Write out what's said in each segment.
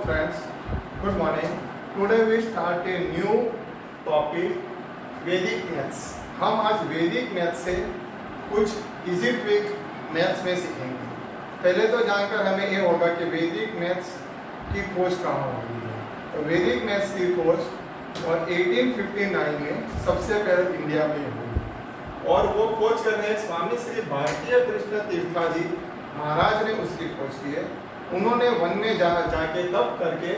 friends, good morning. Today we start a new topic, वैदिक maths. हम आज वैदिक मैथ्स से कुछ इजी ट्रिक मैथ्स में सीखेंगे। पहले तो जानकर हमें ये होगा कि वैदिक मैथ्स की खोज कहाँ हुई है। तो वैदिक मैथ्स की खोज और 1859 में सबसे पहले इंडिया में हुई और वो खोज करने स्वामी श्री भारतीय कृष्ण तीर्थाजी महाराज ने उसकी खोज की है। उन्होंने वन में जाके तब करके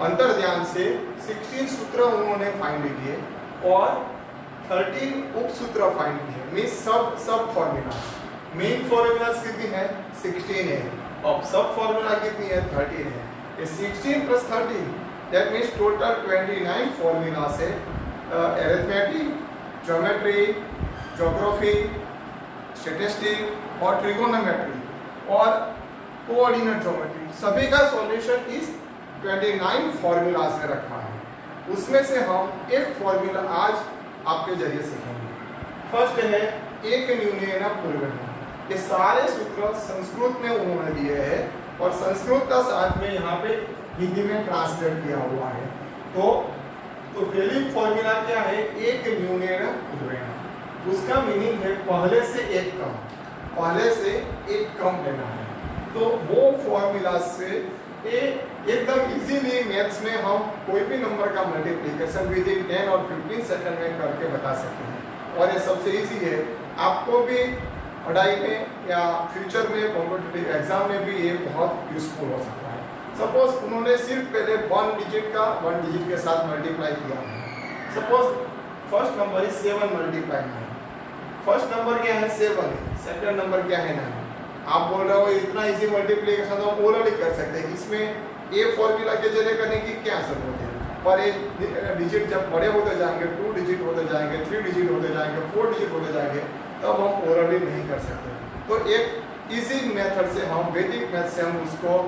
अंतर्ध्यान से 16 सूत्र उन्होंने फाइंड किए और 13 उपसूत्र फाइंड किए। मींस सब फॉर्मूला मेन फॉर्मूलाज कितनी है 16 है और सब फॉर्मूला कितनी है 13 है। ये 16 plus 13 that means total 29 formula से अरिथमेटिक, ज्योमेट्री, ज्योग्राफी, स्टैटिस्टिक और ट्रिगोनोमेट्री और कोऑर्डिनेट ज्योमेट्री सभी का सॉल्यूशन इस 29 फॉर्मूला से रखा है। उसमें से हम एक फॉर्मूला आज आपके जरिए सीखेंगे। फर्स्ट है एक न्यूनेन पूर्वेण। ये सारे सूत्र संस्कृत में उन्होंने दिए हैं और संस्कृत का साथ में यहाँ पे हिंदी में ट्रांसलेट किया हुआ है। तो पहली फॉर्मूला क्या है, एक न्यूनेन पूर्वेण। उसका मीनिंग है पहले से एक कम लेना है। तो वो फॉर्मूला से एकदम इजीली मैथ्स में हम कोई भी नंबर का मल्टीप्लिकेशन विद इन 10 और 15 सेकंड में करके बता सकते हैं और ये सबसे इजी है। आपको भी पढ़ाई में या फ्यूचर में कॉम्पिटिटिव एग्जाम में भी ये बहुत यूजफुल हो सकता है। सपोज उन्होंने सिर्फ पहले 1 डिजिट के साथ मल्टीप्लाई किया है। Suppose first number is 7 multiply 9। First number क्या है 7 है, सेकंड नंबर क्या है 9। आप बोल रहे हो इतना इजी मल्टीप्लिकेशन तो हम ऑलरेडी कर सकते हैं, इसमें ए फॉर्मूला के जरिए करने की क्या जरूरत है। पर ये डिजिट जब बड़े होते जाएंगे 2 डिजिट होते जाएंगे, 3 डिजिट होते जाएंगे, 4 डिजिट होते जाएंगे, तब हम ऑलरेडी नहीं कर सकते। तो एक इजी मेथड से हम वैदिक मैथ से हम उसको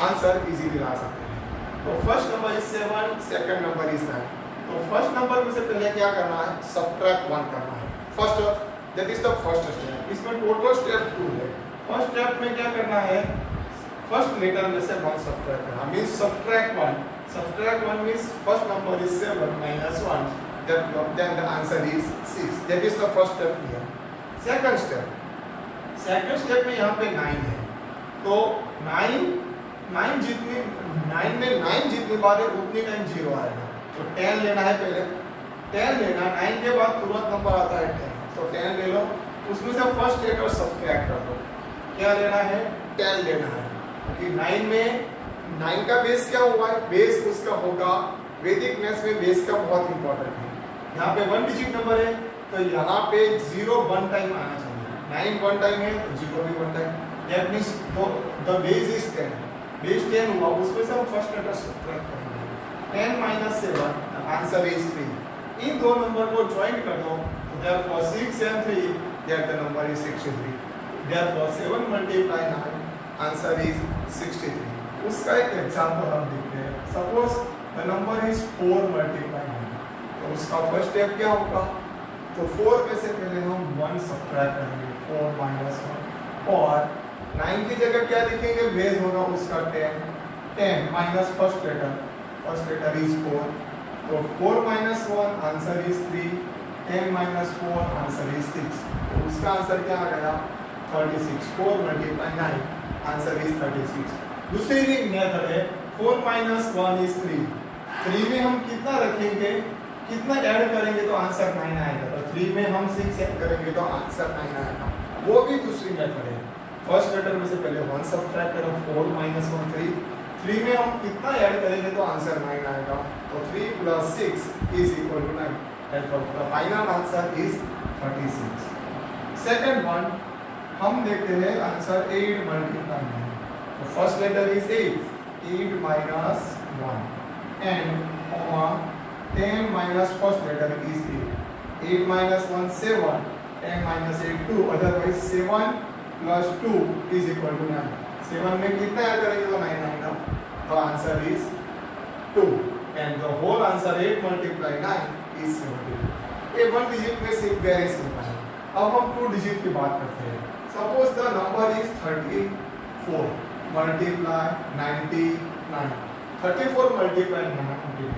आंसर इजीली ला सकते हैं। तो first number is 7, second number is 9। तो फर्स्ट नंबर में से पहले क्या करना है, सबट्रैक्ट 1 करना है। First that is the first step. इसमें टोटल स्टेप 2 है। फर्स्ट स्टेप में क्या करना है, फर्स्ट लेटर में से 1 सबट्रैक्ट करना means subtract 1। Subtract 1 means first number is 7 minus 1 then the answer is 6। that is the first step here। Second step में यहाँ पे 9 है। तो 9 में 9 जितनी बार है उतनी टाइम 0 आएगा। तो 10 लेना है, पहले 10 लेना, 9 के बाद तुरंत नंबर आता है 10। तो 10 ले लो, उसमें से फर्स्ट लेटर सब्ट्रैक्ट कर दो। क्या लेना है 10 लेना है क्योंकि 9 में 9 का बेस क्या हुआ है, बेस उसका होगा। वैदिक मैथ्स में बेस का बहुत इंपॉर्टेंट है। यहाँ पे 1 डिजिट नंबर है तो यहाँ पे 0 1 टाइम आना चाहिए। 9 1 टाइम है तो 0 भी 1 time. That means the base is 10। Base 10 हुआ, उसमें से हम फर्स्ट लेटर सब्ट्रैक्ट करेंगे। 10 minus 7 आंसर इज 3। इन दो नंबर को ज्वाइन कर दो, therefore 6 and 3 that the number is 63। therefore 7 multiply 9 answer is 63। उसका एक एग्जांपल हम देखते हैं। Suppose the number is 4 multiply 9। तो उसका फर्स्ट स्टेप क्या होगा, तो 4 में से पहले हम 1 सब्ट्रैक्ट करेंगे, 4 minus 1 और 9 की जगह क्या लिखेंगे, बेस होगा उसका 10 माइनस फर्स्ट लेटर इज 4। तो 4 minus 1 answer is 3। 10 minus 4 answer is 6। तो उसका आंसर क्या आ गया 36। 4 multiply 9 आंसर इज 36। दूसरी मेथड है 4 minus 1 इज 3। 3 में हम कितना रखेंगे, कितना ऐड करेंगे तो आंसर 9 आएगा। तो 3 में हम 6 ऐड करेंगे तो आंसर 9 आएगा। वो भी दूसरी मेथड है। फर्स्ट लेटर में से पहले 1 सब्ट्रैक्ट करो, 4 minus 1 3। 3 में हम कितना ऐड करेंगे तो आंसर 9 आएगा। तो 3 plus 6 is equal to 9। The final answer is 36। Second one हम देखते हैं आंसर 8 multiply 9। तो first letter is 8 minus 1 and 10 minus first letter is 8 minus 1 7 10 minus 8 2 otherwise 7 plus 2 is equal to 9। 7 में कितना ऐड करेंगे तो 9 आएगा। The answer is 2 and the whole answer 8 multiply 9 is 72। ये 1 डिजिट में सिर्फ वेरी सिंपल है। अब हम 2 डिजिट की बात करते हैं। Suppose the number is 34 multiply 90 9, 34 multiply 99।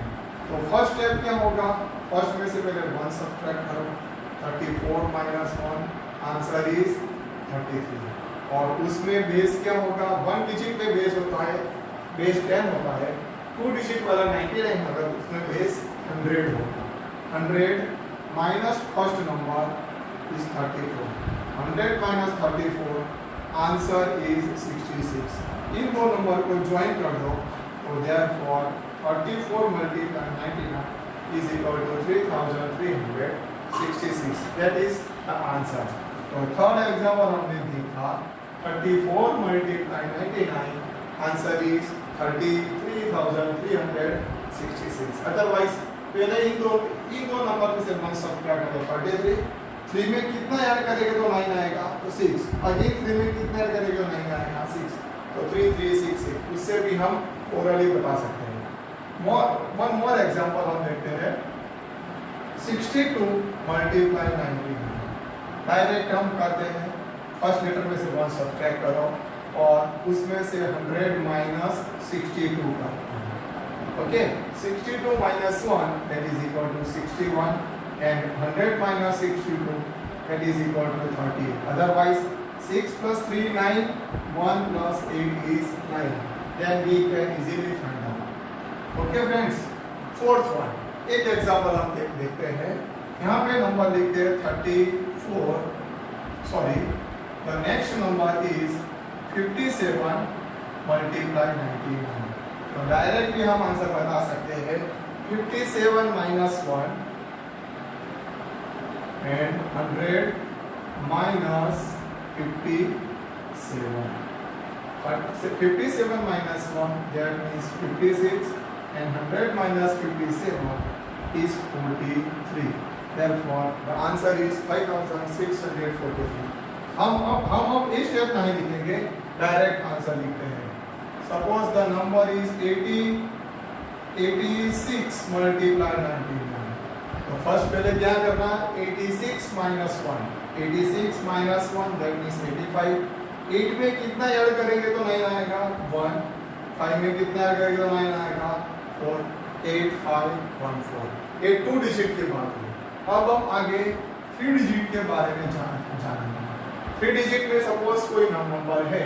तो फर्स्ट स्टेप क्या होगा, फर्स्ट में से पहले 1 सब्ट्रैक्ट करो, 34 माइनस 1, आंसर इज 33। और उसमें बेस क्या होगा, 1 डिजिट में बेस होता है, बेस 10 होता है, 2 डिजिट वाला 99 होगा, उसमें बेस 100 होगा। 100 minus first number is 34, 100 minus 34, answer is 66। इन दो नंबर को ज्वाइन कर दो, तो therefore 34 multiply 99 is equal to 3366। That is the answer. तो थर्ड एग्जाम्पल हमने देखा 34 मल्टीप्लाई 99, आंसर इज 33,366। अदरवाइज पहले इन दो नंबर में से 1 सब्ट्रैक्ट करो, 33, 3 में कितना ऐड करेंगे तो 9 आएगा, तो 6, अगेन 3 में कितना ऐड करेंगे तो 9 आएगा, 6, तो 3366। उससे भी हम ओरली बता सकते हैं। वन मोर एग्जांपल हम देखते हैं, 62 मल्टीप्लाई 99। डायरेक्ट हम करते हैं, फर्स्ट लेटर में से 1 सब्ट्रैक्ट करो और उसमें से 100 माइनस 62 करते हैं। Okay, 62 minus 1 that is equal to 61 and 100 minus 62 that is equal to 30. Otherwise 6 plus 3 9, 1 plus 8 is 9. Then we can easily find out. Okay friends, fourth one, एक एग्जांपल हम देखते हैं। यहाँ पे नंबर लिखते हैं 34, sorry the next number is 57 multiply 99। तो directly हम आंसर बता सकते हैं 57 minus 1 and 100 minus 57. But 57 minus 1 that means 56 and 100 minus 57 is 43. Therefore the answer is 5643. हम अब इस स्टेप नहीं लिखेंगे, डायरेक्ट आंसर लिखते हैं। Suppose the number is 86 multiply 99। तो फर्स्ट पहले क्या करना, 86 माइनस 1, 86 माइनस 1 दैट मींस 85। 8 में कितना ऐड करेंगे तो 9 आएगा, 1। 5 में कितना ऐड करेंगे तो 9 आएगा, 4। 8 5 1 4। ये 2 डिजिट की बात हुई। अब हम आगे 3 डिजिट के बारे में जानेंगे। 3 डिजिट में सपोज कोई नंबर है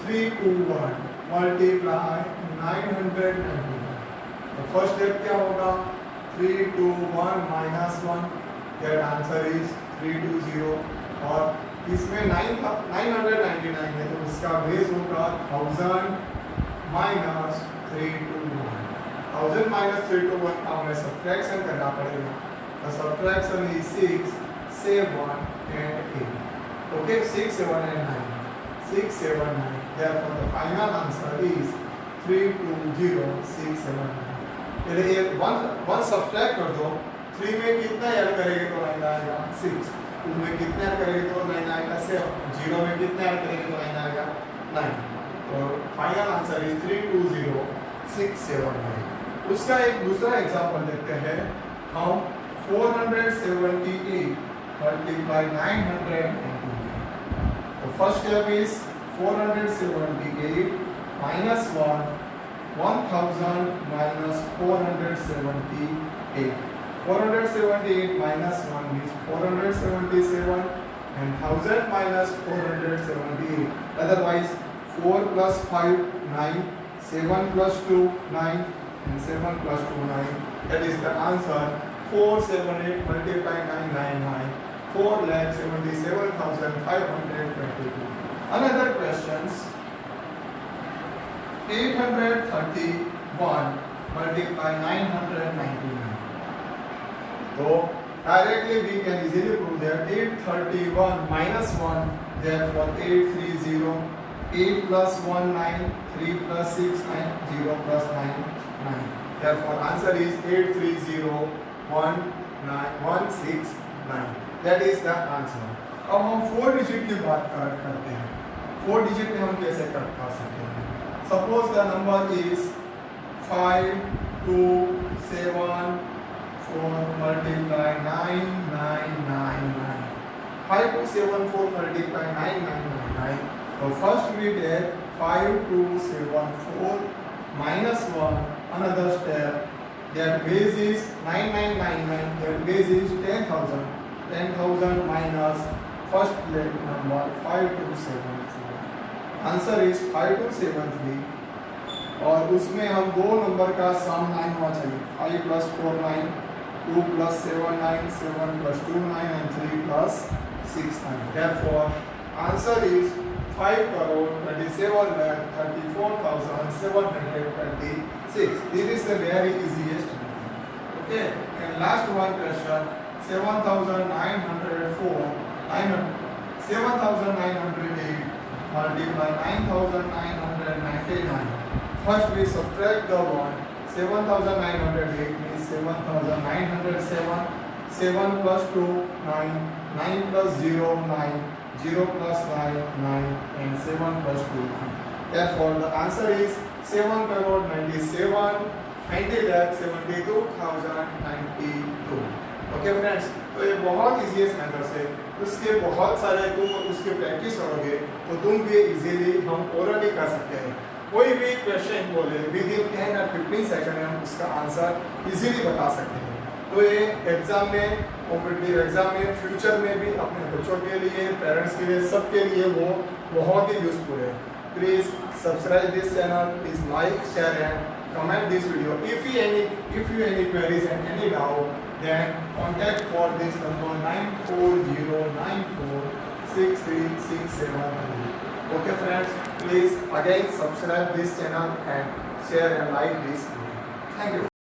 321 मल्टीप्लाई 999। तो फर्स्ट स्टेप क्या होगा, 321 minus 1, that answer is 320। और इसमें 999 है, तो इसका बेस होगा 1000 minus 321। 1000 minus 321 का हमें सब्ट्रैक्शन करना पड़ेगा। The subtraction is 6, 7 and 8। Okay, 6 7 and 9, 6 7 9। Therefore the final answer is 320679। पहले ये 1 सब्ट्रैक्ट कर दो, 3 में कितना ऐड करेंगे तो 9 आएगा, 6। 2 में कितना ऐड करेंगे तो 9 आएगा, 7। 0 में कितना ऐड करेंगे तो 9 आएगा, 9। तो फाइनल आंसर इज 320679। उसका एक दूसरा एग्जांपल देखते हैं हम। 478 मल्टीप्लाई 998। तो first step is 478 minus 1, 1000 minus 478. 478 minus 1 is 477 and 1000 minus 478. Otherwise 4 plus 5 9, 7 plus 2 9 and 7 plus 2 9. That is the answer. 478 multiply 999, 4,77,522. Another questions. 831 multiply 999. So directly we can easily prove that 831 minus 1, therefore 830, 8 plus 1 9, 3 plus 6 9, 0 plus 9 9. Therefore answer is 8301969. That is the answer. अब हम 4 digit की बात करते हैं। 4 digit में हम कैसे कर सकते हैं। Suppose the number is 5274 multiply 9999. 5274 multiply 9999. So first we did 5274 minus 1, another step, that base is 9999, that base is 10,000, 10,000 minus first plate number 5273, answer is 5273 और उसमें हम दो नंबर का सम 9 होना चाहिए, 5 plus 4 9, 2 plus 7 9, 7 plus 2 9 and 3 plus 6 9. Therefore, answer is 5,34,726. This is the very easiest. Okay. And last one question, 7,904, 7,908 multiply 9,999. First we subtract the one. 7,908 means 7,907. 7 plus 2 9, 9 plus 0 9, 0 plus 9 9 and 7 plus 2 9. Therefore the answer is 7,97,90,72,092. Okay friends, तो ये बहुत easiest method है, उसके बहुत सारे तुम उसके practice करोगे तो तुम भी इजीली हम ओरली कर सकते हैं। कोई भी क्वेश्चन बोले विद इन 10 और 15 सेकंड में हम उसका आंसर इजीली बता सकते हैं। तो ये एग्जाम में, कॉम्पिटिटिव एग्जाम में, फ्यूचर में भी अपने बच्चों के लिए, पेरेंट्स के लिए, सबके लिए वो बहुत ही यूजफुल है। Please subscribe this channel, please like, share and comment this video. If you any queries and any doubt, then contact for this number 9409463673. Okay friends, please again subscribe this channel and share and like this video. Thank you.